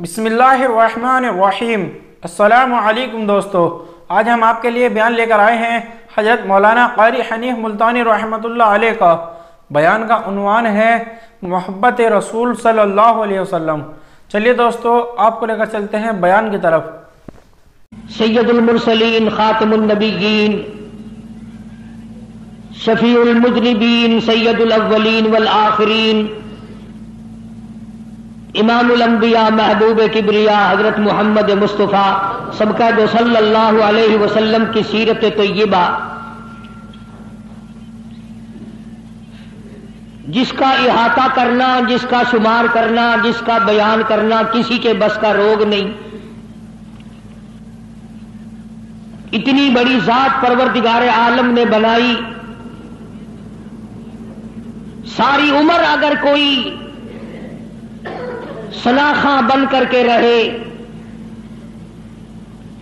بسم اللہ الرحمن الرحیم۔ السلام علیکم دوستو، آج ہم آپ کے لیے بیان لے کر آئے ہیں حضرت مولانا قاری حنیف ملتانی رحمۃ اللہ علیہ کا۔ بیان کا عنوان ہے محبت رسول صلی اللہ علیہ وسلم۔ چلیے دوستو، آپ کو لے کر چلتے ہیں بیان کی طرف۔ سید المرسلین، خاتم النبیین، شفیع المذنبین، سید الاولین والآخرین، امام الانبیاء، محبوب کبریا حضرت محمد مصطفیٰ سب کا جو صلی اللہ علیہ وسلم کی سیرت طیبہ، جس کا احاطہ کرنا، جس کا شمار کرنا، جس کا بیان کرنا کسی کے بس کا روگ نہیں۔ اتنی بڑی ذات پروردگار عالم نے بنائی، ساری عمر اگر کوئی سناخاں بن کر کے رہے،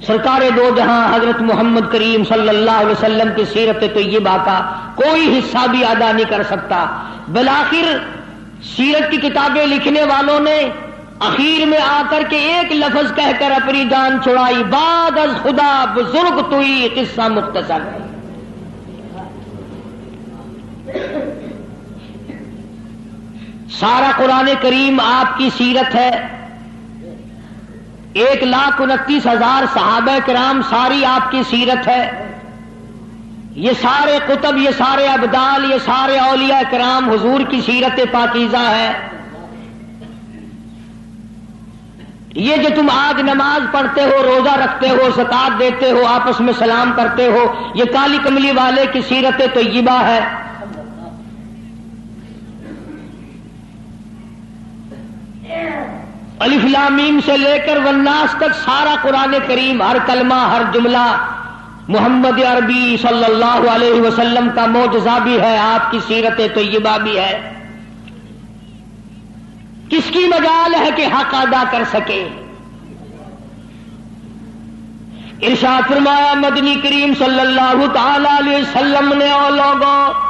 سرکار دو جہاں حضرت محمد کریم صلی اللہ علیہ وسلم کی سیرت طیبہ کا کوئی حصہ بھی ادا نہیں کر سکتا۔ بالآخر سیرت کی کتابیں لکھنے والوں نے اخیر میں آ کر کے ایک لفظ کہہ کر اپنی جان چھڑائی، بعد از خدا بزرگ توئی قصہ مختصر۔ سارا قرآن کریم آپ کی سیرت ہے، 1,29,000 صحابہ کرام ساری آپ کی سیرت ہے۔ یہ سارے کتب، یہ سارے ابدال، یہ سارے اولیاء کرام حضور کی سیرت پاکیزہ ہے۔ یہ جو تم آج نماز پڑھتے ہو، روزہ رکھتے ہو، زکوٰۃ دیتے ہو، آپس میں سلام کرتے ہو، یہ کالی کملی والے کی سیرت طیبہ ہے۔ الف لام میم سے لے کر والناس تک سارا قرآن کریم، ہر کلمہ، ہر جملہ محمد عربی صلی اللہ علیہ وسلم کا معجزہ بھی ہے، آپ کی سیرت طیبہ بھی ہے۔ کس کی مجال ہے کہ حق ادا کر سکے؟ ارشاد فرمایا مدنی کریم صلی اللہ تعالی علیہ وسلم نے، او لوگوں،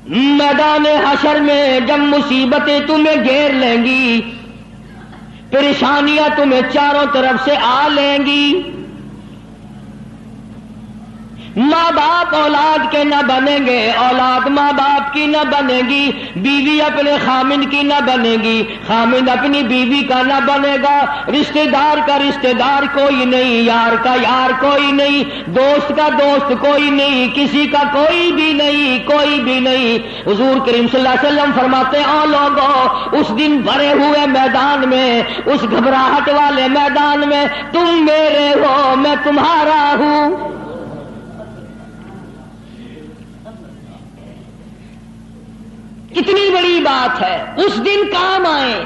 میدان حشر میں جب مصیبتیں تمہیں گھیر لیں گی، پریشانیاں تمہیں چاروں طرف سے آ لیں گی، ماں باپ اولاد کے نہ بنیں گے، اولاد ماں باپ کی نہ بنے گی، بیوی اپنے خامن کی نہ بنے گی، خامن اپنی بیوی کا نہ بنے گا، رشتہ دار کا رشتہ دار کوئی نہیں، یار کا یار کوئی نہیں، دوست کا دوست کوئی نہیں، کسی کا کوئی بھی نہیں، کوئی بھی نہیں۔ حضور کریم صلی اللہ علیہ وسلم فرماتے ہیں، او لوگوں، اس دن بھرے ہوئے میدان میں، اس گھبراہٹ والے میدان میں تم میرے ہو، میں تمہارا ہوں۔ کتنی بڑی بات ہے، اس دن کام آئے۔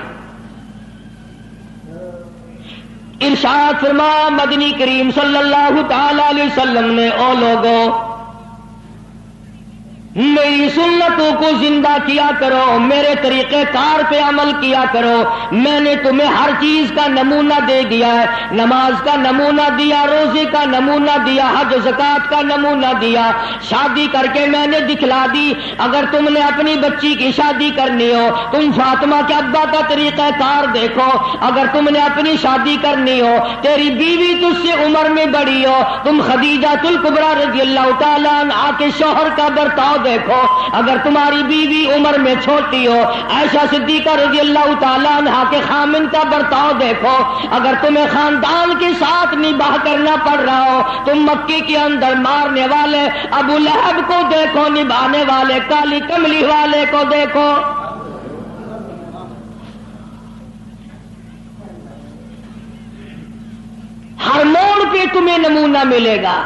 ارشاد فرمایا مدنی کریم صلی اللہ تعالی علیہ وسلم نے، او لوگوں، میری سنتوں کو زندہ کیا کرو، میرے طریقہ کار پہ عمل کیا کرو۔ میں نے تمہیں ہر چیز کا نمونہ دے دیا ہے، نماز کا نمونہ دیا، روزے کا نمونہ دیا، حج زکوٰۃ کا نمونہ دیا، شادی کر کے میں نے دکھلا دی۔ اگر تم نے اپنی بچی کی شادی کرنی ہو، تم فاطمہ کے ابا کا طریقہ کار دیکھو۔ اگر تم نے اپنی شادی کرنی ہو، تیری بیوی تجھ سے عمر میں بڑی ہو، تم خدیجہ الکبریٰ رضی اللہ تعالیٰ عنہا کے شوہر کا برتاؤ دیکھو۔ اگر تمہاری بیوی عمر میں چھوٹی ہو، عائشہ صدیقہ رضی اللہ تعالیٰ عنہا کے خامن کا برتاؤ دیکھو۔ اگر تمہیں خاندان کے ساتھ نباہ کرنا پڑ رہا ہو، تم مکے کے اندر مارنے والے ابو لہب کو دیکھو، نبھانے والے کالی کملی والے کو دیکھو۔ ہر موڑ پہ تمہیں نمونہ ملے گا۔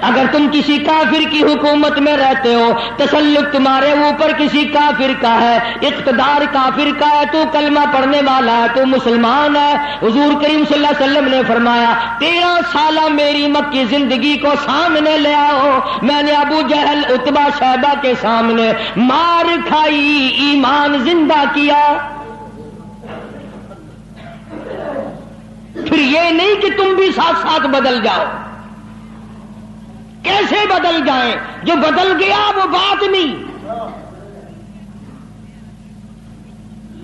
اگر تم کسی کافر کی حکومت میں رہتے ہو، تسلط تمہارے اوپر کسی کافر کا ہے، اقتدار کافر کا ہے، تو کلمہ پڑھنے والا ہے، تو مسلمان ہے۔ حضور کریم صلی اللہ علیہ وسلم نے فرمایا، 13 سالہ میری مکی زندگی کو سامنے لے آؤ، میں نے ابو جہل، عتبہ، شیبہ کے سامنے مار کھائی، ایمان زندہ کیا۔ پھر یہ نہیں کہ تم بھی ساتھ ساتھ بدل جاؤ۔ کیسے بدل جائیں؟ جو بدل گیا وہ بات نہیں۔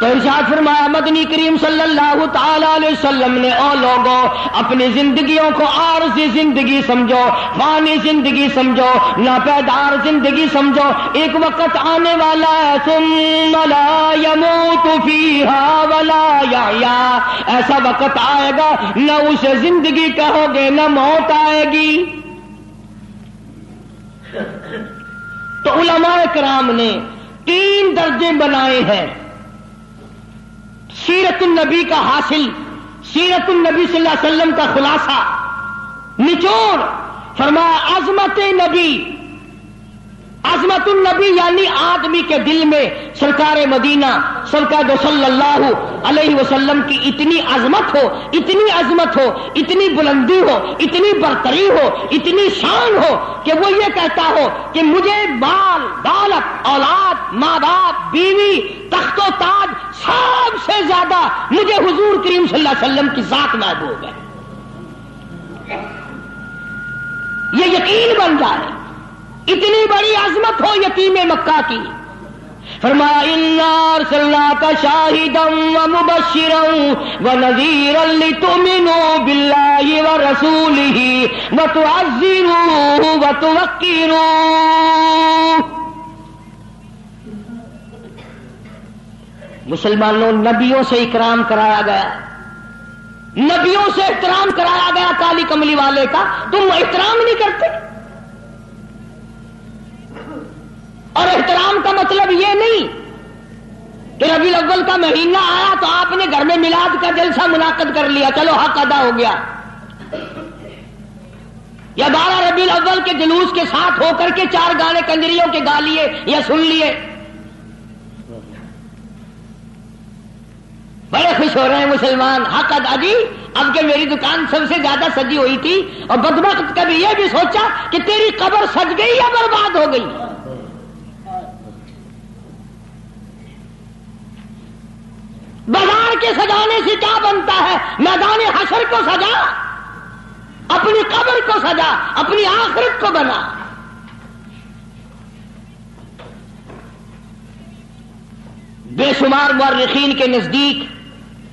تو ارشاد فرمایا مدنی کریم صلی اللہ تعالی علیہ وسلم نے او لوگوں اپنی زندگیوں کو عارضی زندگی سمجھو، فانی زندگی سمجھو، ناپیدار زندگی سمجھو، ایک وقت آنے والا ہے ثم لا يموت فيها ولا يحيا، ایسا وقت آئے گا نہ اسے زندگی کہو گے نہ موت آئے گی۔ تو علماء کرام نے 3 درجے بنائے ہیں سیرت النبی کا حاصل، سیرت النبی صلی اللہ علیہ وسلم کا خلاصہ، نچوڑ۔ فرمایا عظمت نبی، عظمت النبی یعنی آدمی کے دل میں سرکار مدینہ سرکار صلی اللہ علیہ وسلم کی اتنی عظمت ہو، اتنی عظمت ہو، اتنی بلندی ہو، اتنی برتری ہو، اتنی شان ہو کہ وہ یہ کہتا ہو کہ مجھے مال دولت اولاد ماں باپ بیوی تخت و تاج سب سے زیادہ مجھے حضور کریم صلی اللہ علیہ وسلم کی ذات محبوب ہے، یہ یقین بن جائے۔ اتنی بڑی عظمت ہو یتیم مکہ کی۔ فرمایا انا ارسلناک شاہدا ومبشرا ونذیرا لتؤمنوا باللہ ورسولہ وتعزروہ وتوقروہ۔ مسلمانوں نبیوں سے اکرام کرایا گیا، نبیوں سے احترام کرایا گیا کالی کملی والے کا، تم احترام نہیں کرتے۔ اور احترام کا مطلب یہ نہیں کہ ربیع الاول کا مہینہ آیا تو آپ نے گھر میں میلاد کا جلسہ منعقد کر لیا، چلو حق ادا ہو گیا، یا 12 ربیع الاول کے جلوس کے ساتھ ہو کر کے 4 گانے کنجریوں کے گا لیے یا سن لیے، بڑے خوش ہو رہے ہیں مسلمان، حق ادا جی اب کہ میری دکان سب سے زیادہ سجی ہوئی تھی، اور بدبخت کبھی یہ بھی سوچا کہ تیری قبر سج گئی یا برباد ہو گئی۔ بازار کے سجانے سے کیا بنتا ہے، میدان حشر کو سجا، اپنی قبر کو سجا، اپنی آخرت کو بنا۔ بے شمار مورخین کے نزدیک،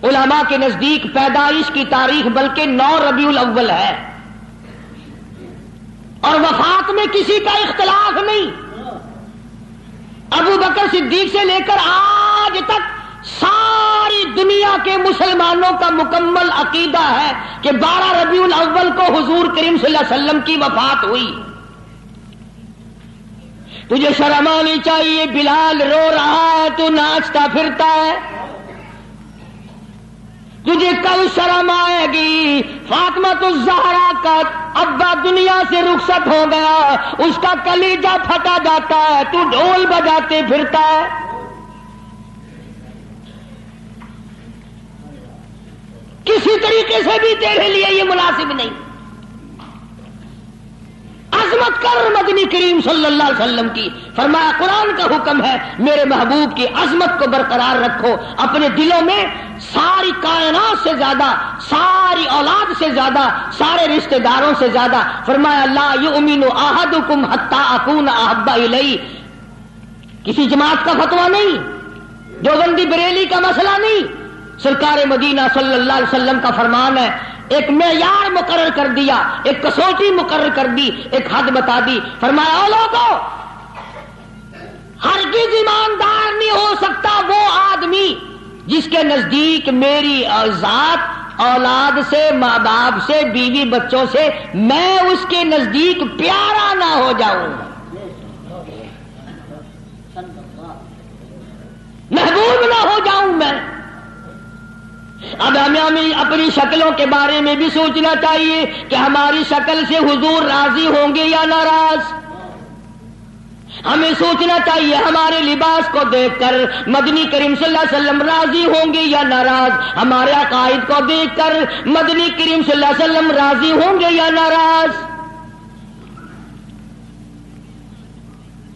علماء کے نزدیک پیدائش کی تاریخ بلکہ 9 ربیع الاول ہے، اور وفات میں کسی کا اختلاف نہیں۔ ابو بکر صدیق سے لے کر آج تک ساری دنیا کے مسلمانوں کا مکمل عقیدہ ہے کہ 12 ربیع الاول کو حضور کریم صلی اللہ علیہ وسلم کی وفات ہوئی۔ تجھے شرم آنی چاہیے، بلال رو رہا ہے تو ناچتا پھرتا ہے، تجھے کل شرم آئے گی؟ فاطمہ الزہرا کا ابا دنیا سے رخصت ہو گیا، اس کا کلیجہ پھٹا جاتا ہے، تو ڈھول بجاتے پھرتا ہے۔ کسی طریقے سے بھی تیرے لیے یہ مناسب نہیں۔ عظمت کر مدنی کریم صلی اللہ علیہ وسلم کی، فرمایا قرآن کا حکم ہے میرے محبوب کی عظمت کو برقرار رکھو اپنے دلوں میں، ساری کائنات سے زیادہ، ساری اولاد سے زیادہ، سارے رشتہ داروں سے زیادہ۔ فرمایا لا یؤمن احدکم حتی اکون احب الیہ، کسی جماعت کا فتویٰ نہیں، دیوبندی بریلی کا مسئلہ نہیں، سرکار مدینہ صلی اللہ علیہ وسلم کا فرمان ہے۔ ایک معیار مقرر کر دیا، ایک کسوٹی مقرر کر دی، ایک حد بتا دی۔ فرمایا او لوگوں، ہرگز ایماندار نہیں ہو سکتا وہ آدمی جس کے نزدیک میری ذات اولاد سے، ماں باپ سے، بیوی بچوں سے میں اس کے نزدیک پیارا نہ ہو جاؤں، محبوب نہ ہو جاؤں میں۔ اب ہمیں اپنی شکلوں کے بارے میں بھی سوچنا چاہیے کہ ہماری شکل سے حضور راضی ہوں گے یا ناراض۔ ہمیں سوچنا چاہیے ہمارے لباس کو دیکھ کر مدنی کریم صلی اللہ علیہ وسلم راضی ہوں گے یا ناراض، ہمارے عقائد کو دیکھ کر مدنی کریم صلی اللہ علیہ وسلم راضی ہوں گے یا ناراض۔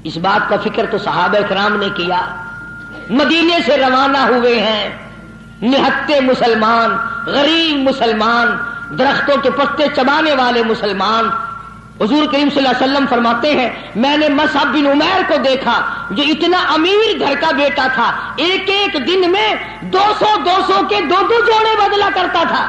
اس بات کا فکر تو صحابہ کرام نے کیا، مدینے سے روانہ ہوئے ہیں نہتے مسلمان، غریب مسلمان، درختوں کے پتے چبانے والے مسلمان، حضور کریم صلی اللہ علیہ وسلم فرماتے ہیں میں نے مصعب بن عمیر کو دیکھا جو اتنا امیر گھر کا بیٹا تھا، ایک ایک دن میں 200 کے 2 جوڑے بدلا کرتا تھا،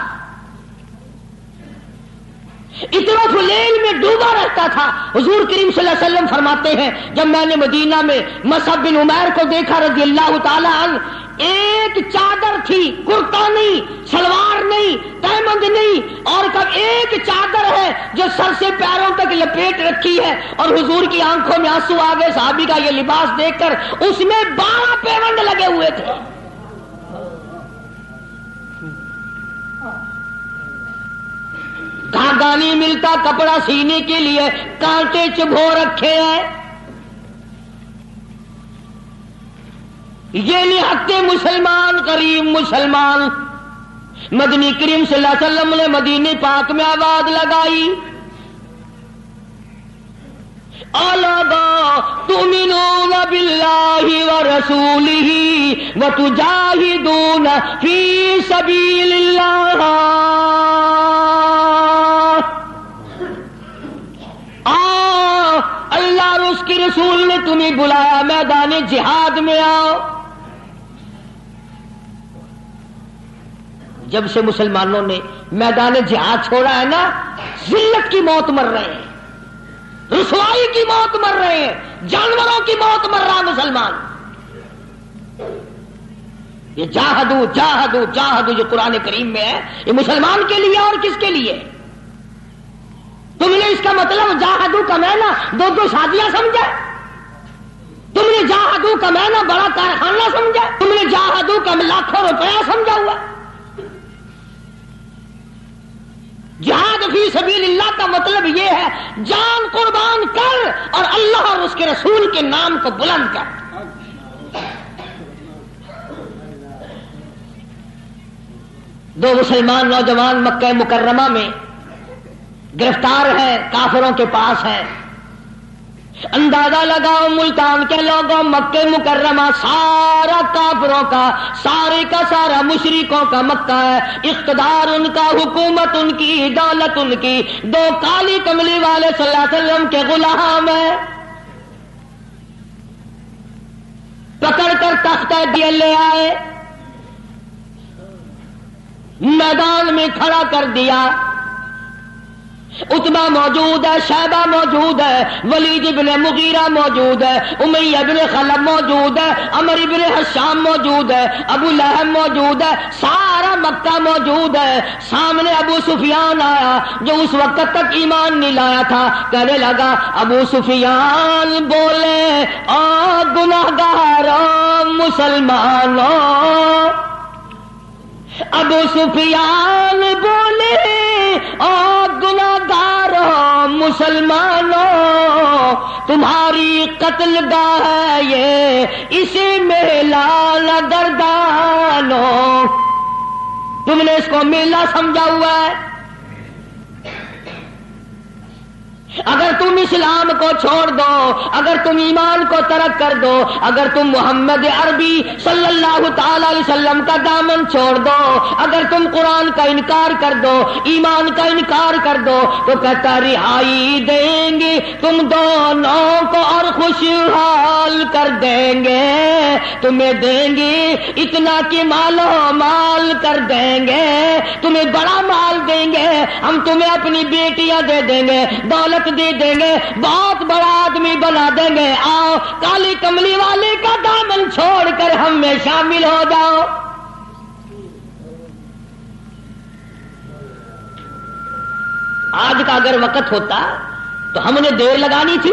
اتنا فلیل میں ڈوبا رہتا تھا۔ حضور کریم صلی اللہ علیہ وسلم فرماتے ہیں جب میں نے مدینہ میں مصعب بن عمیر کو دیکھا رضی اللہ تعالی عنہ، ایک چادر تھی، کرتا نہیں، شلوار نہیں، تہمند نہیں، اور کب ایک چادر ہے جو سر سے پیروں تک لپیٹ رکھی ہے، اور حضور کی آنکھوں میں آنسو آ گئے صحابی کا یہ لباس دیکھ کر، اس میں 12 پیوند لگے ہوئے تھے۔ دھاگا نہیں ملتا کپڑا سینے کے لیے، کانٹے چبھو رکھے ہیں۔ یہ نہتے مسلمان، غریب مسلمان۔ مدنی کریم صلی اللہ علیہ وسلم نے مدینے پاک میں آواز لگائی، اَلَا تُؤْمِنُونَ بِاللَّهِ وَرَسُولِهِ وَتُجَاهِدُونَ فِي سَبِيلِ اللَّهِ۔ اللہ اور اس کے رسول نے تمہیں بلایا، میدان جہاد میں آؤ۔ جب سے مسلمانوں نے میدان جہاد چھوڑا ہے نا، ذلت کی موت مر رہے ہیں، رسوائی کی موت مر رہے ہیں، جانوروں کی موت مر رہا مسلمان۔ یہ جاہدو جاہدو جاہدو جو قرآن کریم میں ہے، یہ مسلمان کے لیے اور کس کے لیے؟ تم نے اس کا مطلب جاہدو کا معنی 2 شادیاں سمجھا؟ تم نے جاہدو کا معنی بڑا کارخانہ سمجھا؟ تم نے جاہدو کا لاکھوں روپیہ سمجھا ہوا؟ جہاد فی سبیل اللہ کا مطلب یہ ہے جان قربان کر اور اللہ اور اس کے رسول کے نام کو بلند کر۔ دو مسلمان نوجوان مکہ مکرمہ میں گرفتار ہیں، کافروں کے پاس ہیں۔ اندازہ لگاؤ ملتان کے لوگوں، مکہ مکرمہ سارا کافروں کا، سارے کا سارا مشرکوں کا مکہ ہے، اقتدار ان کا، حکومت ان کی، دولت ان کی۔ 2 کالی کملی والے صلی اللہ علیہ وسلم کے غلام ہیں، پکڑ کر تختہ دیے لے آئے، میدان میں کھڑا کر دیا۔ عتبہ موجود ہے، شیبہ موجود ہے، ولید ابن مغیرہ موجود ہے، امیہ ابن خلف موجود ہے، عمر ابن حشام موجود ہے، ابو لہب موجود ہے، سارا مکہ موجود ہے۔ سامنے ابو سفیان آیا جو اس وقت تک ایمان نہیں لایا تھا، کہنے لگا ابو سفیان بولے او گناہگاروں مسلمانوں، ابو سفیان بولے او گناہگاروں مسلمانوں، تمہاری قتل گاہ ہے یہ، اسے میلان گردانو۔ تم نے اس کو میلہ سمجھا ہوا ہے؟ اگر تم اسلام کو چھوڑ دو، اگر تم ایمان کو ترک کر دو، اگر تم محمد عربی صلی اللہ تعالی علیہ وسلم کا دامن چھوڑ دو، اگر تم قرآن کا انکار کر دو، ایمان کا انکار کر دو، تو کہتا رہائی دیں گے تم دونوں کو اور خوشحال کر دیں گے، تمہیں دیں گے اتنا کہ مالو مال کر دیں گے، تمہیں بڑا مال دیں گے، ہم تمہیں اپنی بیٹیاں دے دیں گے، دولت دے دیں گے، بہت بڑا آدمی بنا دیں گے، آؤ کالی کملی والے کا دامن چھوڑ کر ہم میں شامل ہو جاؤ۔ آج کا اگر وقت ہوتا تو ہم نے دیر لگانی تھی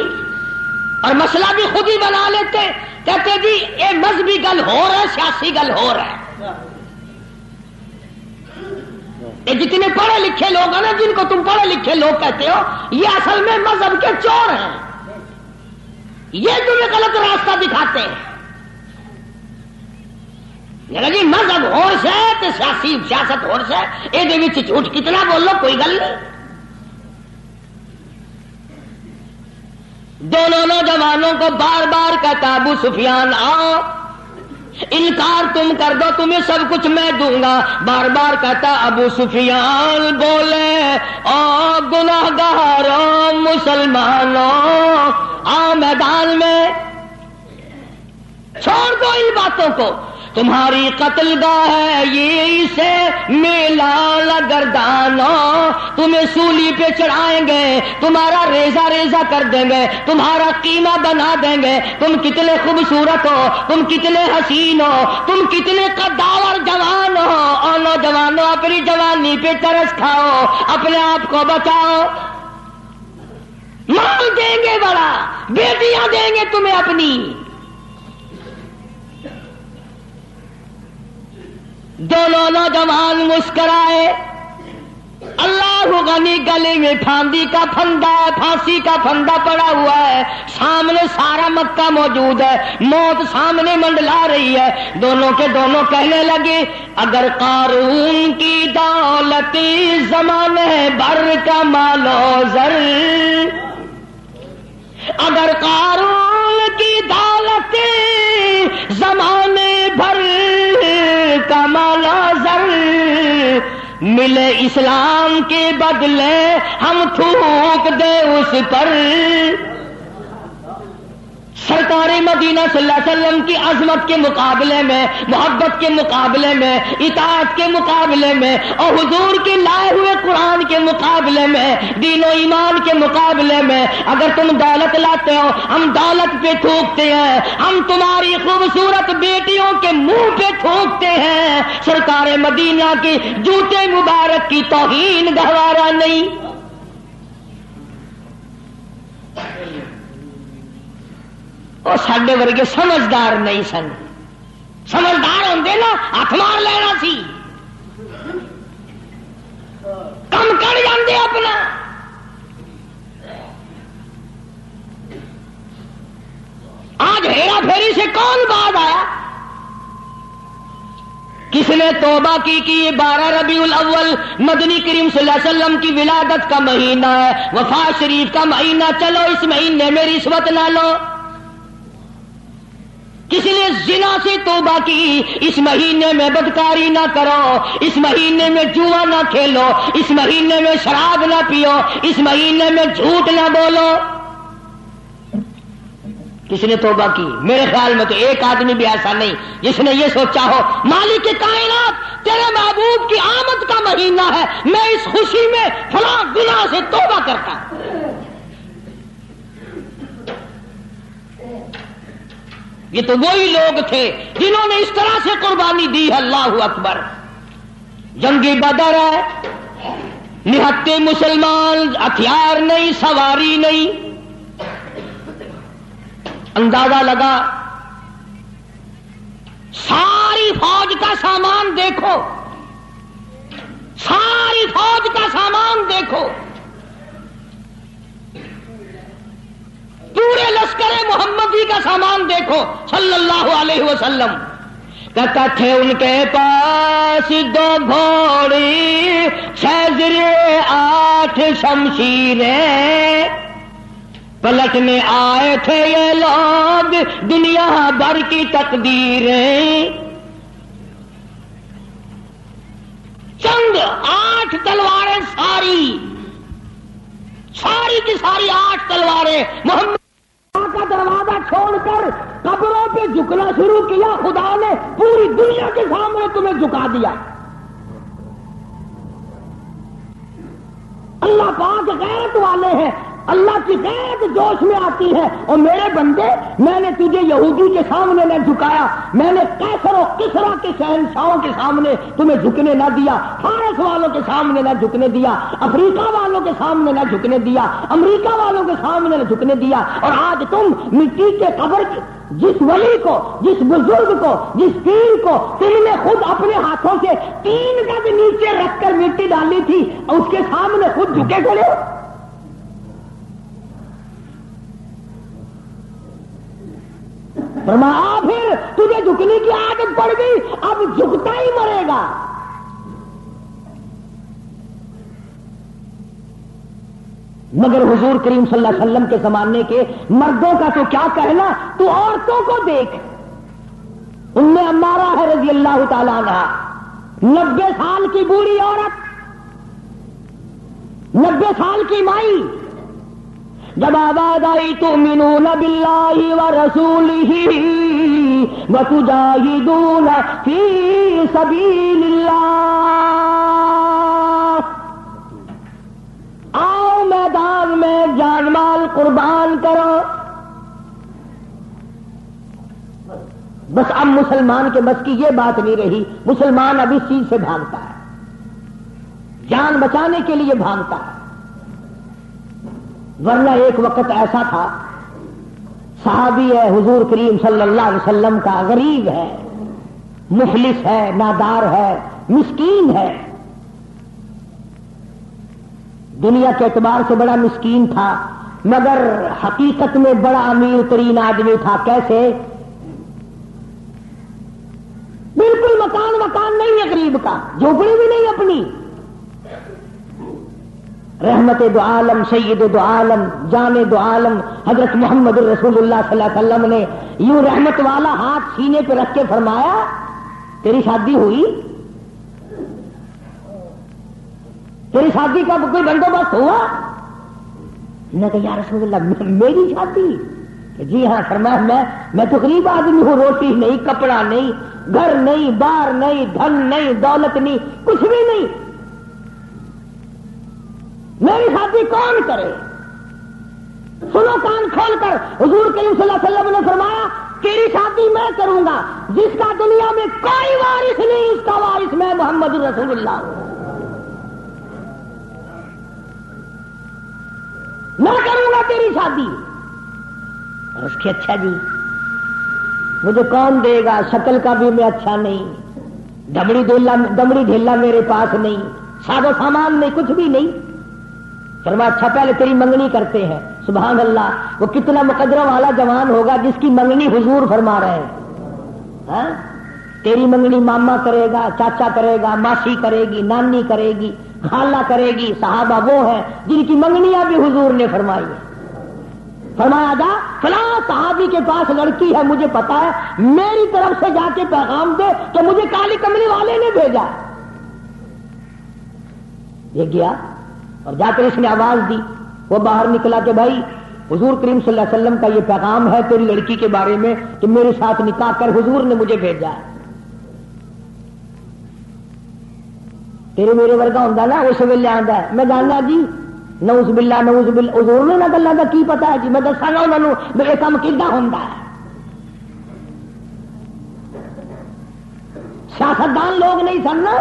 اور مسئلہ بھی خود ہی بنا لیتے، کہتے جی یہ مذہبی گل ہو رہا ہے، سیاسی گل ہو رہا ہے۔ یہ جتنے پڑھے لکھے لوگ ہیں نا، جن کو تم پڑھے لکھے لوگ کہتے ہو، یہ اصل میں مذہب کے چور ہیں، یہ تمہیں غلط راستہ دکھاتے ہیں۔ جی مذہب ہور سے تو سیاست ہور سے، یہ جھوٹ کتنا بولو کوئی گل نہیں۔ دونوں نوجوانوں کو بار بار کہتا ابو سفیان آؤ، انکار تم کر دو تمہیں سب کچھ میں دوں گا. بار بار کہتا ابو سفیان بولے او گناہگاروں مسلمانوں آؤ میدان میں, چھوڑ دو ان باتوں کو. تمہاری قتل گاہ ہے یہ اسے میلا لگردانوں, تمہیں سولی پہ چڑھائیں گے, تمہارا ریزہ ریزہ کر دیں گے, تمہارا قیمہ بنا دیں گے. تم کتنے خوبصورت ہو, تم کتنے حسین ہو, تم کتنے قداور جوان ہو. اور نوجوانوں اپنی جوانی پہ ترس کھاؤ, اپنے آپ کو بچاؤ. مال دیں گے بڑا, بیٹیاں دیں گے تمہیں اپنی. دونوں نوجوان مسکرائے. اللہ غنی گلے میں پھاندی کا پھندا, پھانسی کا پھندا پڑا ہوا ہے, سامنے سارا مکہ موجود ہے, موت سامنے منڈلا رہی ہے. دونوں کے دونوں کہنے لگے اگر قارون کی دولت زمانے بھر کا مال و زر, اگر قارون کی دولت زمانے بھر کا مال و زر ملے اسلام کے بدلے ہم تھوک دے اس پر. سرکار مدینہ صلی اللہ علیہ وسلم کی عظمت کے مقابلے میں, محبت کے مقابلے میں, اطاعت کے مقابلے میں, اور حضور کے لائے ہوئے قرآن کے مقابلے میں, دین و ایمان کے مقابلے میں اگر تم دولت لاتے ہو ہم دولت پہ تھوکتے ہیں, ہم تمہاری خوبصورت بیٹیوں کے منہ پہ تھوکتے ہیں. سرکار مدینہ کی جوتے مبارک کی توہین گوارا نہیں. اور ساڈے ورگے سمجھدار نہیں سن, سمجھدار ہوندے نا ہاتھ مار لینا سی, کم کر جاندے اپنا. آج ہیرا پھیری سے کون بعد آیا؟ کس نے توبہ کی کہ یہ 12 ربیع الاول مدنی کریم صلی اللہ علیہ وسلم کی ولادت کا مہینہ ہے, وفات شریف کا مہینہ, چلو اس مہینے میں رشوت نہ لو. کسی نے زنا سے توبہ کی, اس مہینے میں بدکاری نہ کرو, اس مہینے میں جوا نہ کھیلو, اس مہینے میں شراب نہ پیو, اس مہینے میں جھوٹ نہ بولو. کس نے توبہ کی؟ میرے خیال میں تو ایک آدمی بھی ایسا نہیں جس نے یہ سوچا ہو مالک کائنات تیرے محبوب کی آمد کا مہینہ ہے, میں اس خوشی میں فلاں گناہ سے توبہ کرتا ہوں. یہ تو وہی لوگ تھے جنہوں نے اس طرح سے قربانی دی ہے. اللہ اکبر. جنگی بدر ہے, نہتے مسلمان, ہتھیار نہیں, سواری نہیں. اندازہ لگا, ساری فوج کا سامان دیکھو, ساری فوج کا سامان دیکھو, پورے لشکر محمدی کا سامان دیکھو صلی اللہ علیہ وسلم. کہتا تھے ان کے پاس 2 گھوڑی, 6 زرے 8 شمشیریں, پلٹنے آئے تھے یہ لوگ دنیا بھر کی تقدیریں. چند 8 تلواریں, ساری کی ساری 8 تلواریں محمد کا دروازہ چھوڑ کر قبروں پہ جھکنا شروع کیا. خدا نے پوری دنیا کے سامنے تمہیں جھکا دیا. اللہ پاک غیرت والے ہیں, اللہ کی غیرت جوش میں آتی ہے. اور میرے بندے, میں نے تجھے یہودی کے سامنے نہ جھکایا, میں نے قیصر و کسریٰ کے شہنشاہوں کے سامنے تمہیں جھکنے نہ دیا, فارس والوں کے سامنے نہ جھکنے دیا, افریقہ والوں کے سامنے نہ جھکنے دیا, امریکہ والوں کے سامنے نہ جھکنے دیا. اور آج تم مٹی کے قبر جس ولی کو, جس بزرگ کو, جس پیر کو تم نے خود اپنے ہاتھوں سے 3 گز نیچے رکھ کر مٹی ڈالی تھی, اس کے سامنے خود جھکے کھڑے ہو. فرمایا پھر تجھے جھکنے کی عادت پڑ گئی, اب جھکتا ہی مرے گا. مگر حضور کریم صلی اللہ علیہ وسلم کے زمانے کے مردوں کا تو کیا کہنا, تو عورتوں کو دیکھ, ان میں عمارہ ہے رضی اللہ تعالیٰ عنہ، 90 سال کی بوڑھی عورت، 90 سال کی مائی، جب آواز آئی تؤمنون باللہ ورسولہ وتجاہدون فی سبیل اللہ، آؤ میدان میں جان مال قربان کرو. بس اب مسلمان کے بس کی یہ بات نہیں رہی، مسلمان اب اس چیز سے بھاگتا ہے، جان بچانے کے لیے بھاگتا ہے. ورنہ ایک وقت ایسا تھا، صحابی ہے حضور کریم صلی اللہ علیہ وسلم کا، غریب ہے، مفلس ہے، نادار ہے، مسکین ہے، دنیا کے اعتبار سے بڑا مسکین تھا، مگر حقیقت میں بڑا امیر ترین آدمی تھا. کیسے؟ بالکل مکان نہیں ہے غریب کا، جھوپڑی بھی نہیں اپنی. رحمت دو عالم، سید دو عالم، جان دو عالم حضرت محمد رسول اللہ صلی اللہ علیہ وسلم نے یوں رحمت والا ہاتھ سینے پہ رکھ کے فرمایا تیری شادی ہوئی؟ تیری شادی کا کوئی بندوبست ہوا؟ میں کہ یا رسول اللہ میری شادی؟ جی ہاں. فرمایا میں تو غریب آدمی ہوں، روٹی نہیں، کپڑا نہیں، گھر نہیں، بار نہیں، دھن نہیں، دولت نہیں، کچھ بھی نہیں، میری شادی کون کرے؟ سنو کان کھول کر، حضور کریم صلی اللہ علیہ وسلم نے فرمایا تیری شادی میں کروں گا، جس کا دنیا میں کوئی وارث نہیں، اس کا وارث میں محمد رسول اللہ ہوں. میں کروں گا تیری شادی. اور اس کی اچھا جی مجھے کون دے گا؟ شکل کا بھی میں اچھا نہیں، دمڑی ڈھیلا میرے پاس نہیں، ساز و سامان نہیں، کچھ بھی نہیں. فرمایا اچھا پہلے تیری منگنی کرتے ہیں. سبحان اللہ، وہ کتنا مقدرہ والا جوان ہوگا جس کی منگنی حضور فرما رہے ہیں. تیری منگنی ماما کرے گا، چاچا کرے گا، ماسی کرے گی، نانی کرے گی، خالہ کرے گی. صحابہ وہ ہیں جن کی منگنیاں بھی حضور نے فرمائی ہیں. فرمایا جا فلاں صحابی کے پاس لڑکی ہے، مجھے پتا ہے، میری طرف سے جا کے پیغام دے کہ مجھے کالی کملی والے نے بھیجا. یہ گیا اور جا کر اس نے آواز دی. وہ باہر نکلا کہ بھائی حضور کریم صلی اللہ علیہ وسلم کا یہ پیغام ہے تیری لڑکی کے بارے میں کہ میرے ساتھ نکاح کر، حضور نے مجھے بھیجا ہے. تیرے میرے ورگا ہوتا نا اس ویلے آتا ہے، میں جاننا جی نعوذ باللہ نعوذ باللہ، حضور نے نہ گلا کا کی پتا ہے جی، میں دسا گا انہوں نے میرے کام کیدا ہوتا ہے. سیاستدان لوگ نہیں سننا.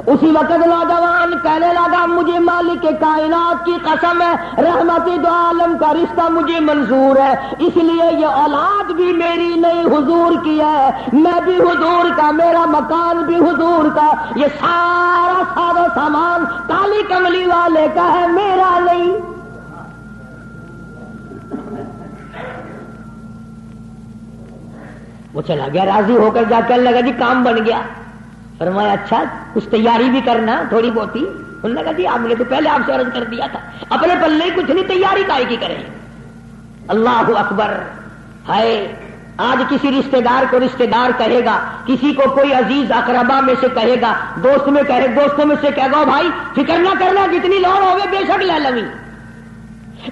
اسی وقت نوجوان کہنے لگا مجھے مالک کائنات کی قسم ہے، رحمت دو عالم کا رشتہ مجھے منظور ہے، اس لیے یہ اولاد بھی میری نہیں حضور کی ہے، میں بھی حضور کا، میرا مکان بھی حضور کا، یہ سارا سارا سامان کالی کملی والے کا ہے، میرا نہیں. وہ چلا گیا، راضی ہو کر جا کہنے لگا جی کام بن گیا. فرمایا اچھا کچھ تیاری بھی کرنا تھوڑی بہت ہی. انہوں نے کہا جی آپ نے تو پہلے آپ سے عرض کر دیا تھا، اپنے پلے کچھ نہیں، تیاری کائے کی کریں. اللہ اکبر. ہائے آج کسی رشتہ دار کو رشتہ دار کہے گا، کسی کو کوئی عزیز اقربا میں سے کہے گا، دوستوں میں سے کہے گا بھائی فکر نہ کرنا، جتنی لوڑ ہوگی بے شک لے لوی.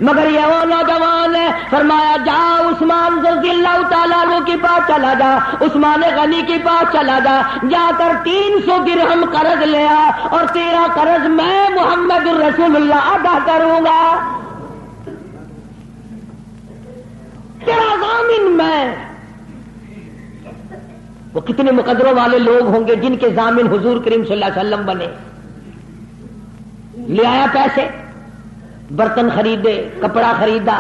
مگر یہ وہ نوجوان ہے، فرمایا جا عثمان رضی اللہ تعالیٰ عنہ کے پاس چلا جا، عثمان غنی کے پاس چلا جا، جا کر 300 درہم قرض لے آ، اور تیرا قرض میں محمد رسول اللہ ادا کروں گا، تیرا ضامن میں. وہ کتنے مقدروں والے لوگ ہوں گے جن کے ضامن حضور کریم صلی اللہ علیہ وسلم بنے. لے آیا پیسے، برتن خریدے، کپڑا خریدا،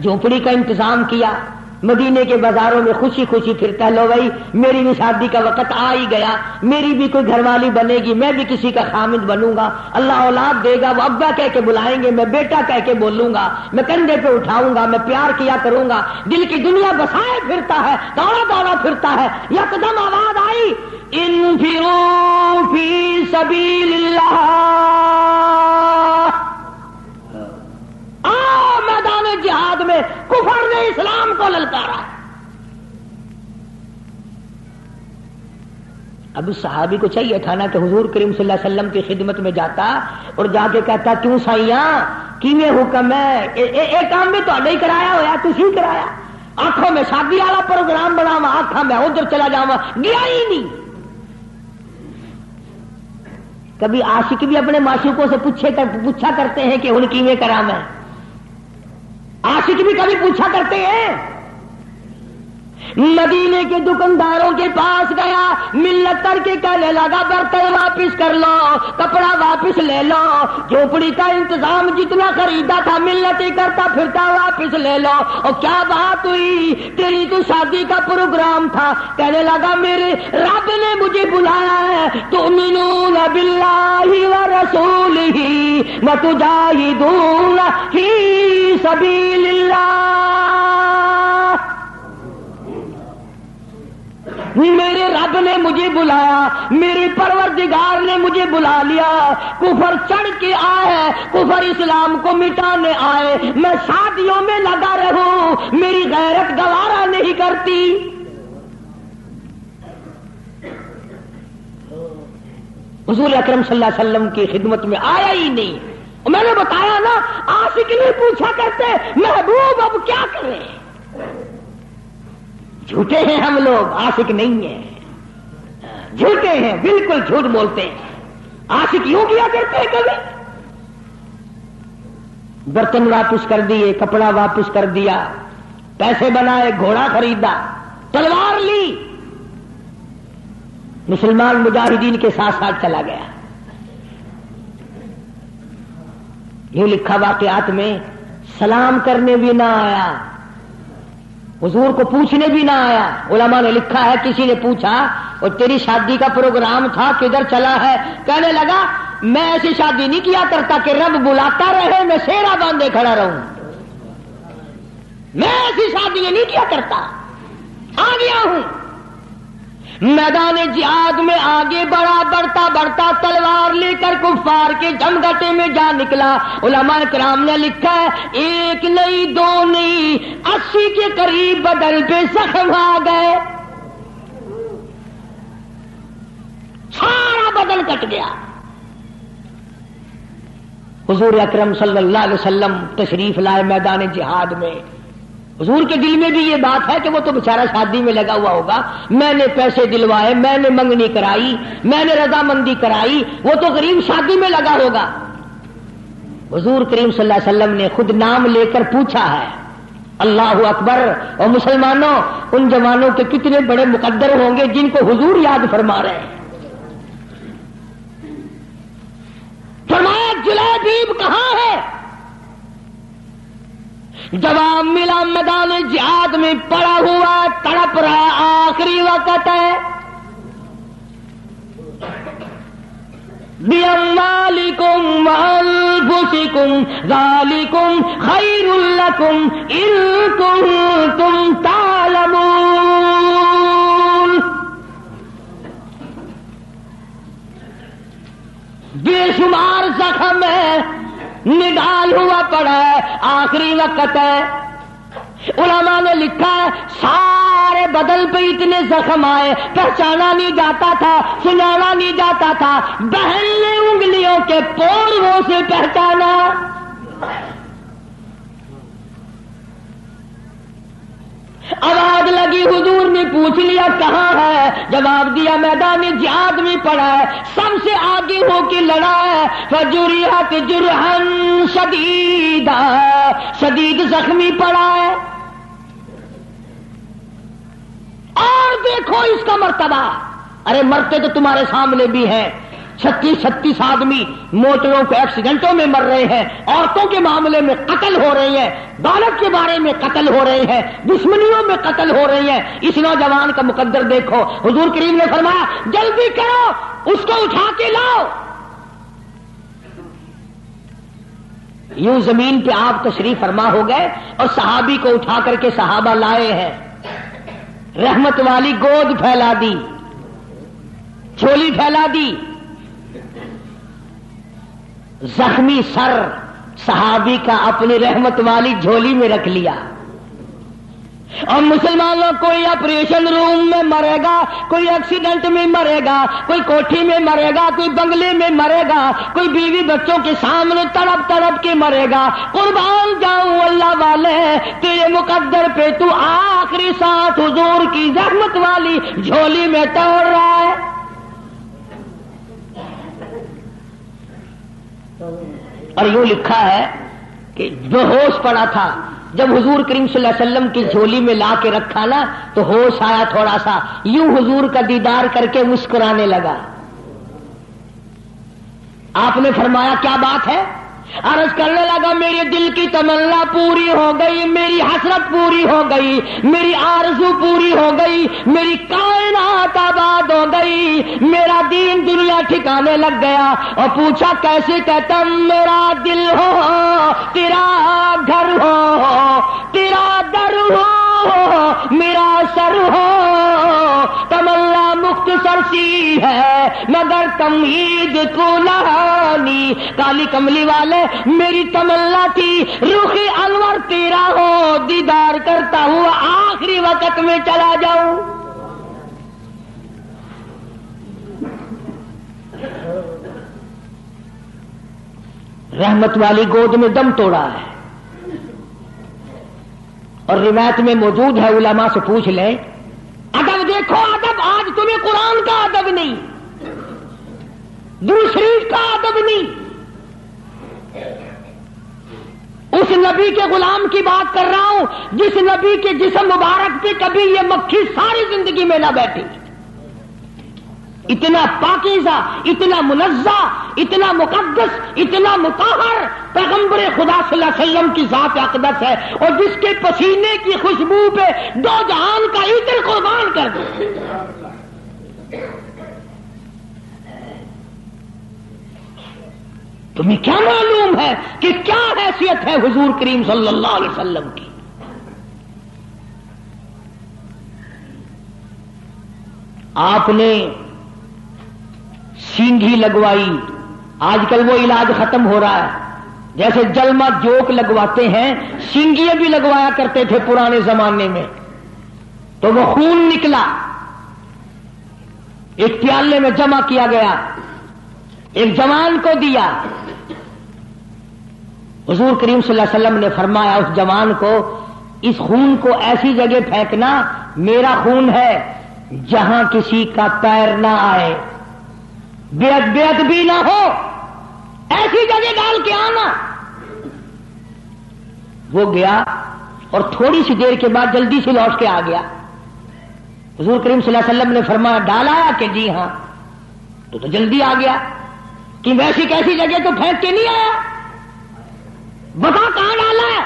جھونپڑی کا انتظام کیا، مدینے کے بازاروں میں خوشی خوشی پھرتا ہے. لو بھائی میری بھی شادی کا وقت آ ہی گیا، میری بھی کوئی گھر والی بنے گی، میں بھی کسی کا خامد بنوں گا، اللہ اولاد دے گا، وہ ابا کہہ کے بلائیں گے، میں بیٹا کہہ کے بولوں گا، میں کندھے پہ اٹھاؤں گا، میں پیار کیا کروں گا. دل کی دنیا بسائے پھرتا ہے، دوڑا دوڑا پھرتا ہے. یکدم آواز آئی انفروا فی سبیل اللہ، میدان جہاد میں کفر نے اسلام کو للکارا. اب اس صحابی کو چاہیے تھا نا کہ حضور کریم صلی اللہ علیہ وسلم کی خدمت میں جاتا اور جا کے کہتا کیوں سائیاں کیویں حکم ہے ایک کام بھی تو نہیں کرایا ہوا تسی کرایا آنکھوں میں شادی والا پروگرام بناوا آنکھوں میں ادھر چلا جاوا گیا ہی نہیں. کبھی عاشق بھی اپنے معشوقوں سے پوچھا کرتے ہیں کہ ان کیویں کرا میں. عاشق بھی کبھی پوچھا کرتے ہیں. مدینے کے دکانداروں کے پاس گیا ملت کر کے کہنے لگا برتن واپس کر لو کپڑا واپس لے لو جھوپڑی کا انتظام جتنا خریدا تھا ملت ہی کرتا پھرتا واپس لے لو. اور کیا بات ہوئی تیری تو شادی کا پروگرام تھا. کہنے لگا میرے رب نے مجھے بلایا ہے تؤمنون باللہ ورسولہ وتجاہدون فی سبیل اللہ. میرے رب نے مجھے بلایا میرے پروردگار نے مجھے بلا لیا. کفر چڑھ کے آئے کفر اسلام کو مٹانے آئے میں شادیوں میں لگا رہوں میری غیرت گوارا نہیں کرتی. حضور اکرم صلی اللہ علیہ وسلم کی خدمت میں آیا ہی نہیں. میں نے بتایا نا عاشق نہیں پوچھا کرتے محبوب اب کیا کریں. جھوٹے ہیں ہم لوگ عاشق نہیں ہیں جھوٹے ہیں بالکل جھوٹ بولتے ہیں. عاشق یوں کیا کرتے ہیں کبھی برتن واپس کر دیے کپڑا واپس کر دیا پیسے بنائے گھوڑا خریدا تلوار لی مسلمان مجاہدین کے ساتھ ساتھ چلا گیا. یوں لکھا واقعات میں سلام کرنے بھی نہ آیا حضور کو پوچھنے بھی نہ آیا. علماء نے لکھا ہے کسی نے پوچھا اور تیری شادی کا پروگرام تھا کدھر چلا ہے. کہنے لگا میں ایسی شادی نہیں کیا کرتا کہ رب بلاتا رہے میں سیرا باندھے کھڑا رہوں. میں ایسی شادی نہیں کیا کرتا. آ گیا ہوں میدان جہاد میں آگے بڑھتا تلوار لے کر کفار کے جمگٹے میں جا نکلا. علماء کرام نے لکھا ہے ایک نہیں دو نہیں 80 کے قریب بدن پہ زخم آ گئے سارا بدن کٹ گیا. حضور اکرم صلی اللہ علیہ وسلم تشریف لائے میدان جہاد میں. حضور کے دل میں بھی یہ بات ہے کہ وہ تو بیچارہ شادی میں لگا ہوا ہوگا میں نے پیسے دلوائے میں نے منگنی کرائی میں نے رضامندی کرائی وہ تو غریب شادی میں لگا ہوگا. حضور کریم صلی اللہ علیہ وسلم نے خود نام لے کر پوچھا ہے اللہ اکبر. اور مسلمانوں ان جوانوں کے کتنے بڑے مقدر ہوں گے جن کو حضور یاد فرما رہے ہیں. فرمایا جلیبیب کہاں ہے. جواب ملا میدان جہاد میں پڑا ہوا تڑپ رہا آخری وقت ہے. بِأَمْوَالِكُمْ وَأَنفُسِكُمْ ذَلِكُمْ خَيْرٌ لَكُمْ إِن كُنتُمْ تَعْلَمُونَ. بے شمار زخم ہے نڈال ہوا پڑا ہے آخری وقت ہے. علماء نے لکھا ہے سارے بدن پہ اتنے زخم آئے پہچانا نہیں جاتا تھا سنانا نہیں جاتا تھا. بہن نے انگلیوں کے پوروں سے پہچانا. آواز لگی حضور نے پوچھ لیا کہاں ہے. جواب دیا میدان جہاد میں پڑا ہے سب سے آگے ہو کے لڑا ہے. فجرحت جرحا شدیدا شدید زخمی پڑا ہے. اور دیکھو اس کا مرتبہ. ارے مرتے تو تمہارے سامنے بھی ہیں 36 آدمی موٹروں کے ایکسیڈنٹوں میں مر رہے ہیں عورتوں کے معاملے میں قتل ہو رہے ہیں دولت کے بارے میں قتل ہو رہے ہیں دشمنیوں میں قتل ہو رہے ہیں. اس نوجوان کا مقدر دیکھو. حضور کریم نے فرمایا جلدی کرو اس کو اٹھا کے لاؤ. یوں زمین پہ آپ تشریف فرما ہو گئے اور صحابی کو اٹھا کر کے صحابہ لائے ہیں. رحمت والی گود پھیلا دی جھولی پھیلا دی. زخمی سر صحابی کا اپنی رحمت والی جھولی میں رکھ لیا. اور مسلمانوں کوئی آپریشن روم میں مرے گا، کوئی ایکسیڈنٹ میں مرے گا، کوئی کوٹھی میں مرے گا، کوئی بنگلے میں مرے گا، کوئی بیوی بچوں کے سامنے تڑپ تڑپ کے مرے گا۔ قربان جاؤں اللہ والے، تیرے مقدر پہ تو آخری ساتھ حضور کی رحمت والی جھولی میں توڑ رہا ہے۔ اور یوں لکھا ہے کہ جو ہوش پڑا تھا، جب حضور کریم صلی اللہ علیہ وسلم کی جھولی میں لا کے رکھا نا تو ہوش آیا تھوڑا سا، یوں حضور کا دیدار کر کے مسکرانے لگا۔ آپ نے فرمایا کیا بات ہے؟ عرض کرنے لگا میرے دل کی تمنا پوری ہو گئی، میری حسرت پوری ہو گئی، میری آرزو پوری ہو گئی، میری کائنات آباد ہو گئی، میرا دین دنیا ٹھکانے لگ گیا۔ اور پوچھا کیسے؟ کہتا میرا دل ہو تیرا گھر ہو، تیرا در ہو میرا سر ہو، تمنا مختصر سی ہے مگر تمہید طولانی۔ کالی کملی والے میری تمنا تھی رخ انور تیرا ہو، دیدار کرتا ہوا آخری وقت میں چلا جاؤں۔ رحمت والی گود میں دم توڑا ہے، اور روایت میں موجود ہے، علماء سے پوچھ لیں۔ ادب دیکھو، ادب آج تمہیں قرآن کا ادب نہیں، درود شریف کا ادب نہیں، اس نبی کے غلام کی بات کر رہا ہوں جس نبی کے جسم مبارک پہ کبھی یہ مکھی ساری زندگی میں نہ بیٹھی۔ اتنا پاکیزہ، اتنا منزہ، اتنا مقدس، اتنا مطہر پیغمبر خدا صلی اللہ علیہ وسلم کی ذات اقدس ہے، اور جس کے پسینے کی خوشبو پہ دو جہان کا عطر قربان کر دو۔ تمہیں کیا معلوم ہے کہ کیا حیثیت ہے حضور کریم صلی اللہ علیہ وسلم کی؟ آپ نے سینگھی لگوائی، آج کل وہ علاج ختم ہو رہا ہے، جیسے جلما جوک لگواتے ہیں، سینگیاں بھی لگوایا کرتے تھے پرانے زمانے میں، تو وہ خون نکلا، ایک پیالے میں جمع کیا گیا، ایک جوان کو دیا۔ حضور کریم صلی اللہ علیہ وسلم نے فرمایا اس جوان کو اس خون کو ایسی جگہ پھینکنا، میرا خون ہے جہاں کسی کا پیر نہ آئے، بیعت بھی نہ ہو، ایسی جگہ ڈال کے آنا۔ وہ گیا اور تھوڑی سی دیر کے بعد جلدی سے لوٹ کے آ گیا۔ حضور کریم صلی اللہ علیہ وسلم نے فرمایا ڈالا کہ جی ہاں، تو جلدی آ گیا کہ ویسی کیسی جگہ تو پھینک کے نہیں آیا، بتا کہاں ڈالا ہے؟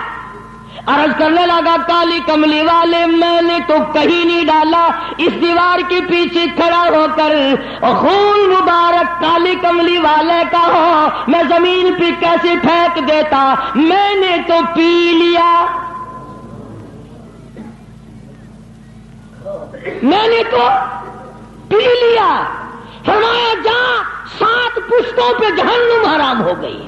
عرض کرنے لگا کالی کملی والے میں نے تو کہیں نہیں ڈالا، اس دیوار کے پیچھے کھڑا ہو کر خون مبارک کالی کملی والے کا ہو میں زمین پہ کیسے پھینک دیتا، میں نے تو پی لیا، میں نے تو پی لیا۔ فرمایا جا 7 پشتوں پہ جہنم حرام ہو گئی۔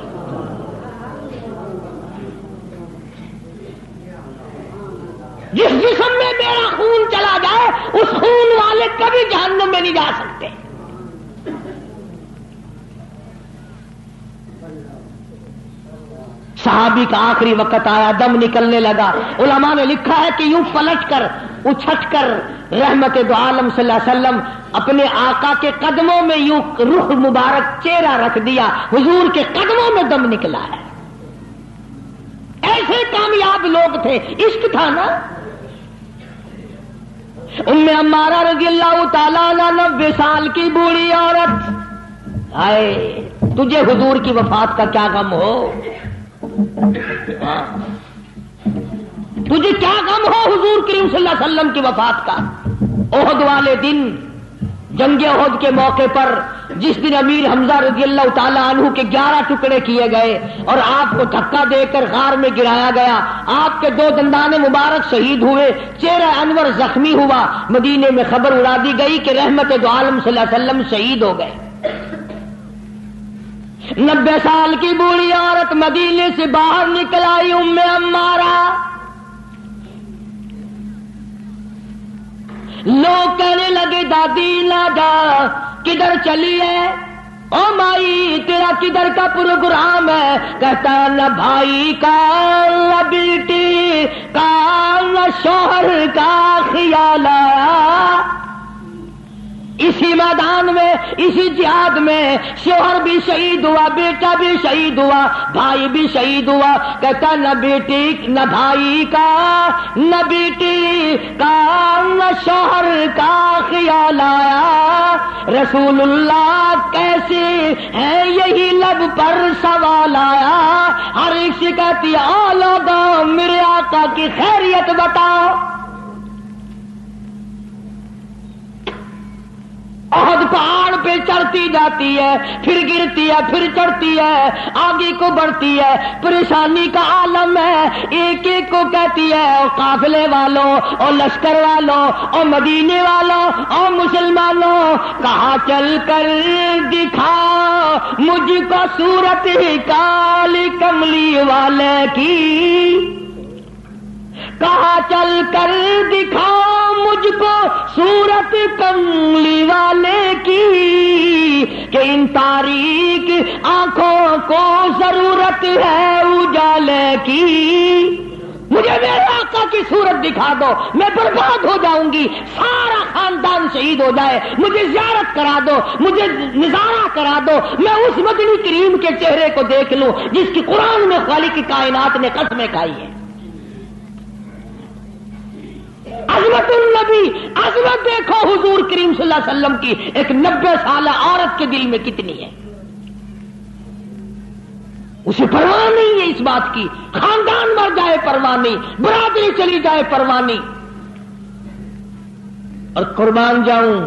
جس جسم میں میرا خون چلا جائے اس خون والے کبھی جہنم میں نہیں جا سکتے۔ صحابی کا آخری وقت آیا، دم نکلنے لگا، علماء نے لکھا ہے کہ یوں پلٹ کر اچھٹ کر رحمت دو عالم صلی اللہ علیہ وسلم اپنے آقا کے قدموں میں یوں رخ مبارک چہرہ رکھ دیا، حضور کے قدموں میں دم نکلا ہے۔ ایسے کامیاب لوگ تھے، عشق تھا نا۔ ام عمارہ رضی اللہ تعالیٰ عنہ 90 سال کی بوڑھی عورت، آئے تجھے حضور کی وفات کا کیا غم ہو؟ تجھے کیا غم ہو حضور کریم صلی اللہ علیہ وسلم کی وفات کا؟ احد والے دن، جنگ احد کے موقع پر جس دن امیر حمزہ رضی اللہ تعالیٰ عنہ کے 11 ٹکڑے کیے گئے اور آپ کو دھکا دے کر غار میں گرایا گیا، آپ کے 2 دندان مبارک شہید ہوئے، چہرہ انور زخمی ہوا، مدینے میں خبر اڑا دی گئی کہ رحمت دو عالم صلی اللہ علیہ وسلم شہید ہو گئے۔ 90 سال کی بوڑھی عورت مدینے سے باہر نکل آئی، ام عمارہ لوگ کہنے لگے دادی نہ جا، کدھر چلی ہے؟ او مائی تیرا کدھر کا پروگرام ہے؟ کہتا نہ بھائی کا نہ بیٹی کا نہ شوہر کا خیال آیا۔ اسی میدان میں، اسی جہاد میں شوہر بھی شہید ہوا، بیٹا بھی شہید ہوا، بھائی بھی شہید ہوا۔ کہتا نہ بیٹی نہ بھائی کا نہ بیٹی کا نہ شوہر کا خیال آیا۔ رسول اللہ کیسے ہے یہی لب پر سوال آیا۔ ہر ایک سے کہتی آ لوگوں میرے آقا کی خیریت بتاؤ۔ احد پہاڑ پہ چڑھتی جاتی ہے، پھر گرتی ہے، پھر چڑھتی ہے، آگے کو بڑھتی ہے، پریشانی کا عالم ہے۔ ایک ایک کو کہتی ہے او قافلے والوں، اور لشکر والوں، اور مدینے والوں، اور مسلمانوں، کہاں چل کر دکھاؤ مجھ کو صورت کالی کملی والے کی، کہاں چل کر دکھاؤ مجھ کو صورت کملی والے کی، کہ ان تاریک آنکھوں کو ضرورت ہے اجالے کی۔ مجھے میرے آقا کی صورت دکھا دو، میں برباد ہو جاؤں گی، سارا خاندان شہید ہو جائے، مجھے زیارت کرا دو، مجھے نظارہ کرا دو، میں اس مدنی کریم کے چہرے کو دیکھ لوں جس کی قرآن میں خالق کی کائنات نے قسمیں کھائی ہیں۔ عظمت النبی، عظمت دیکھو حضور کریم صلی اللہ علیہ وسلم کی ایک 90 سالہ عورت کے دل میں کتنی ہے، اسے پرواہ نہیں ہے اس بات کی، خاندان مر جائے پرواہ نہیں، برادری چلی جائے پرواہ نہیں۔ اور قربان جاؤں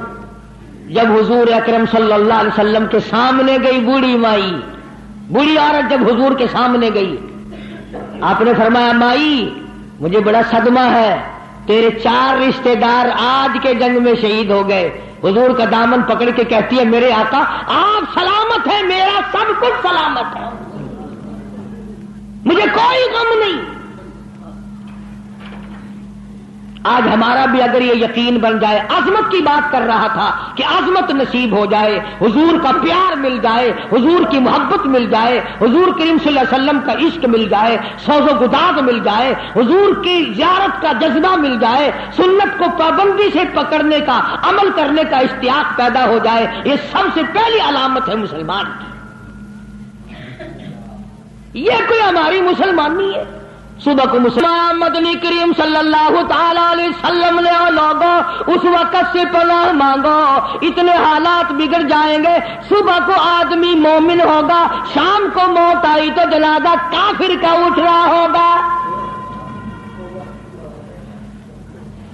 جب حضور اکرم صلی اللہ علیہ وسلم کے سامنے گئی بوڑھی مائی، بوڑھی عورت جب حضور کے سامنے گئی، آپ نے فرمایا مائی مجھے بڑا صدمہ ہے، تیرے 4 رشتہ دار آج کے جنگ میں شہید ہو گئے۔ حضور کا دامن پکڑ کے کہتی ہے میرے آقا آپ سلامت ہیں، میرا سب کچھ سلامت ہے، مجھے کوئی غم نہیں۔ آج ہمارا بھی اگر یہ یقین بن جائے، عظمت کی بات کر رہا تھا کہ عظمت نصیب ہو جائے، حضور کا پیار مل جائے، حضور کی محبت مل جائے، حضور کریم صلی اللہ علیہ وسلم کا عشق مل جائے، سوز و گداز مل جائے، حضور کی زیارت کا جذبہ مل جائے، سنت کو پابندی سے پکڑنے کا، عمل کرنے کا اشتیاق پیدا ہو جائے، یہ سب سے پہلی علامت ہے مسلمان کی۔ یہ کوئی ہماری مسلمانی ہے؟ صبح کو مسلمان مدنی کریم صلی اللہ تعالی علیہ وسلم نے لوگوں اس وقت سے پناہ مانگو، اتنے حالات بگڑ جائیں گے۔ صبح کو آدمی مومن ہوگا، شام کو موت آئی تو جنازہ کافر کا اٹھ رہا ہوگا۔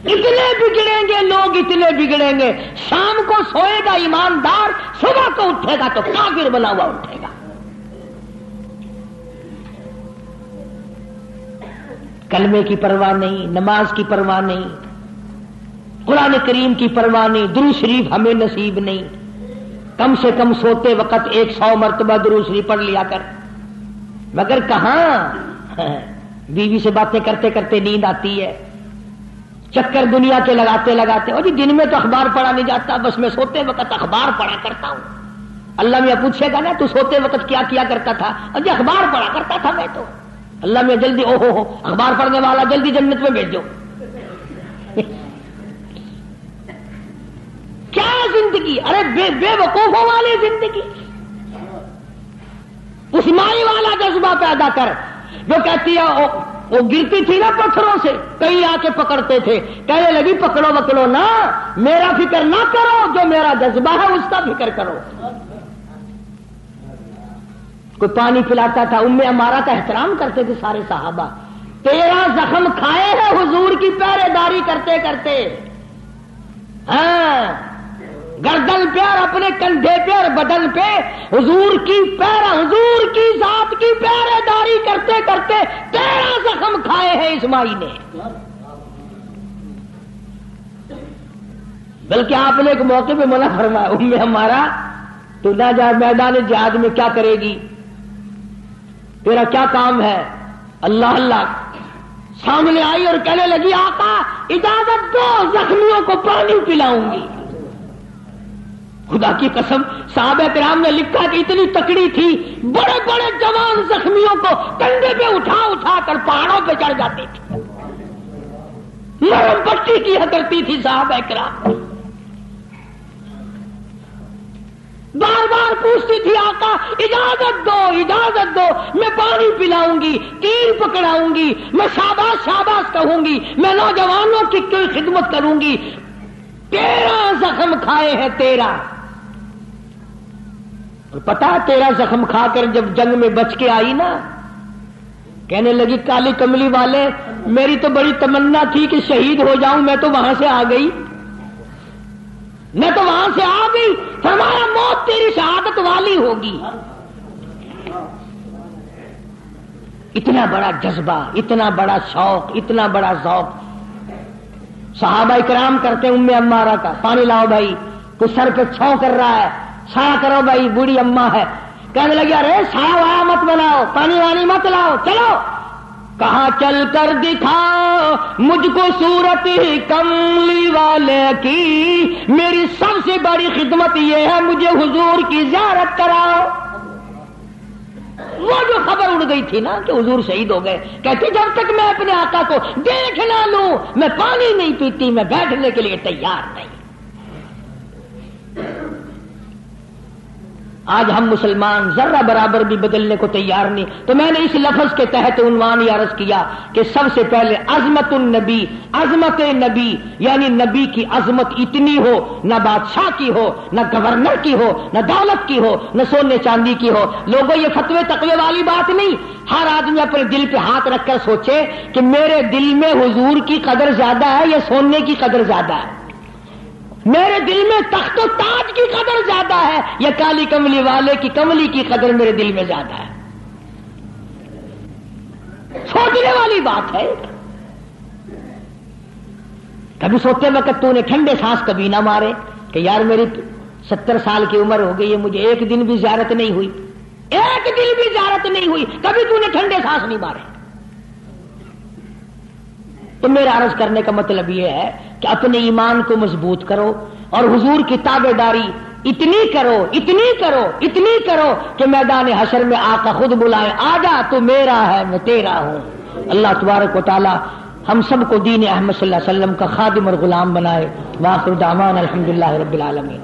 اتنے بگڑیں گے لوگ، اتنے بگڑیں گے، شام کو سوئے گا ایماندار، صبح کو اٹھے گا تو کافر بنا ہوا اٹھے گا۔ کلمے کی پرواہ نہیں، نماز کی پرواہ نہیں، قرآن کریم کی پرواہ نہیں، درود شریف ہمیں نصیب نہیں۔ کم سے کم سوتے وقت 100 مرتبہ درود شریف پڑھ لیا کر، مگر کہاں بیوی سے باتیں کرتے کرتے نیند آتی ہے، چکر دنیا کے لگاتے لگاتے، اور جی دن میں تو اخبار پڑھا نہیں جاتا، بس میں سوتے وقت اخبار پڑھا کرتا ہوں۔ اللہ میں پوچھے گا نا تو سوتے وقت کیا کیا کرتا تھا؟ اور جی اخبار پڑھا کرتا تھا میں تو۔ اللہ میں جلدی او ہو اخبار پڑھنے والا جلدی جنت میں بھیج دو۔ کیا زندگی، ارے بے وقوفوں والی زندگی۔ اس مائی والا جذبہ پیدا کر جو کہتی ہے وہ گرتی تھی نا پتھروں سے، کئی آ کے پکڑتے تھے، کہنے لگی پکڑو وکڑو نا، میرا فکر نہ کرو، جو میرا جذبہ ہے اس کا فکر کرو۔ کوئی پانی پلاتا تھا، ام عمارہ کا احترام کرتے تھے سارے صحابہ۔ 13 زخم کھائے ہیں حضور کی پہرے داری کرتے کرتے، ہاں گردن پہ اور اپنے کندھے پہ اور بدن پہ حضور کی پہرا، حضور کی ذات کی پہرے داری کرتے کرتے 13 زخم کھائے ہیں اس مائی نے۔ بلکہ آپ نے ایک موقع پہ منع فرمایا، ام عمارہ تو نہ جا میدان جہاد میں کیا کرے گی، تیرا کیا کام ہے؟ اللہ اللہ سامنے آئی اور کہنے لگی آقا اجازت دو زخمیوں کو پانی پلاؤں گی۔ خدا کی قسم صحابہ کرام نے لکھا کہ اتنی تکڑی تھی، بڑے بڑے جوان زخمیوں کو کندھے پہ اٹھا اٹھا کر پہاڑوں پہ چڑھ جاتی تھی، مرہم پٹی کیا کرتی تھی صحابہ کرام۔ بار بار پوچھتی تھی آقا اجازت دو اجازت دو، میں پانی پلاؤں گی، تیر پکڑاؤں گی، میں شاباش شاباش کہوں گی، میں نوجوانوں کی کوئی خدمت کروں گی۔ 13 زخم کھائے ہیں 13، اور پتا 13 زخم کھا کر جب جنگ میں بچ کے آئی نا، کہنے لگی کالی کملی والے میری تو بڑی تمنا تھی کہ شہید ہو جاؤں، میں تو وہاں سے آ گئی، میں تو وہاں سے آ گئی۔ فرمایا موت تیری شہادت والی ہوگی۔ اتنا بڑا جذبہ، اتنا بڑا شوق، اتنا بڑا ذوق صحابہ کرام کرتے ہیں۔ ام عمارہ کا پانی لاؤ بھائی، کوئی سر پہ چھاؤں کر رہا ہے، چھایا کرو بھائی، بوڑھی اماں ہے، کہنے لگی ارے چھایا وایا مت بناؤ، پانی وانی مت لاؤ، چلو کہاں چل کر دکھاؤ مجھ کو صورت کملی والے کی، میری سب سے بڑی خدمت یہ ہے مجھے حضور کی زیارت کراؤ۔ وہ جو خبر اڑ گئی تھی نا کہ حضور شہید ہو گئے، کہتی جب تک میں اپنے آقا کو دیکھ نہ لوں میں پانی نہیں پیتی، میں بیٹھنے کے لیے تیار نہیں۔ آج ہم مسلمان ذرہ برابر بھی بدلنے کو تیار نہیں۔ تو میں نے اس لفظ کے تحت عنوان یہ عرض کیا کہ سب سے پہلے عظمت النبی، عظمت نبی، یعنی نبی کی عظمت اتنی ہو، نہ بادشاہ کی ہو، نہ گورنر کی ہو، نہ دولت کی ہو، نہ سونے چاندی کی ہو۔ لوگوں یہ فتوے تقوی والی بات نہیں، ہر آدمی اپنے دل پہ ہاتھ رکھ کر سوچے کہ میرے دل میں حضور کی قدر زیادہ ہے یا سونے کی قدر زیادہ ہے، میرے دل میں تخت و تاج کی قدر زیادہ ہے یا کالی کملی والے کی کملی کی قدر میرے دل میں زیادہ ہے۔ سوچنے والی بات ہے۔ کبھی سوچتے وقت تو نے ٹھنڈے سانس کبھی نہ مارے کہ یار میری 70 سال کی عمر ہو گئی ہے، مجھے ایک دن بھی زیارت نہیں ہوئی، ایک دن بھی زیارت نہیں ہوئی، کبھی تو نے ٹھنڈے سانس نہیں مارے۔ تو میرا عرض کرنے کا مطلب یہ ہے کہ اپنے ایمان کو مضبوط کرو اور حضور کی تابع داری اتنی کرو اتنی کرو اتنی کرو کہ میدان حشر میں آقا خود بلائے، آجا تو میرا ہے میں تیرا ہوں۔ اللہ تبارک و تعالی ہم سب کو دین احمد صلی اللہ علیہ وسلم کا خادم اور غلام بنائے۔ وآخر دعوانا الحمدللہ رب العالمین۔